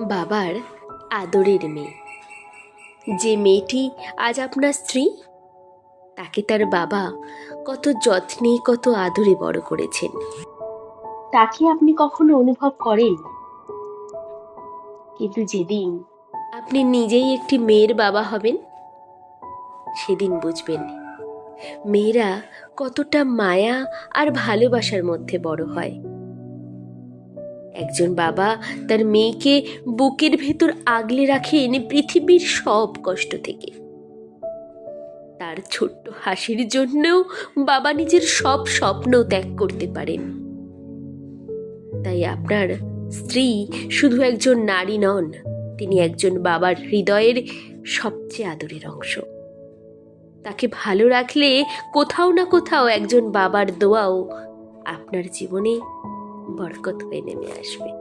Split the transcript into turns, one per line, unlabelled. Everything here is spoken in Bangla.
বাবার আদরের মেয়ে, যে মেয়েটি আজ আপনার স্ত্রী, তাকে তার বাবা কত যত্নে কত আদরে বড় করেছেন। তাকে আপনি কখনো অনুভব করেন? কিন্তু যেদিন আপনি নিজেই একটি মেয়ের বাবা হবেন, সেদিন বুঝবেন মেয়েরা কতটা মায়া আর ভালোবাসার মধ্যে বড় হয়। একজন বাবা তার মেয়েকে বুকের ভেতর আগলে রাখেন পৃথিবীর সব কষ্ট থেকে। তার ছোট্ট হাসির জন্যও বাবা নিজের সব স্বপ্ন ত্যাগ করতে পারেন। তাই আপনার স্ত্রী শুধু একজন নারী নন, তিনি একজন বাবার হৃদয়ের সবচেয়ে আদরের অংশ। তাকে ভালো রাখলে কোথাও না কোথাও একজন বাবার দোয়াও আপনার জীবনে বরকত হয়ে নেমে আসবে।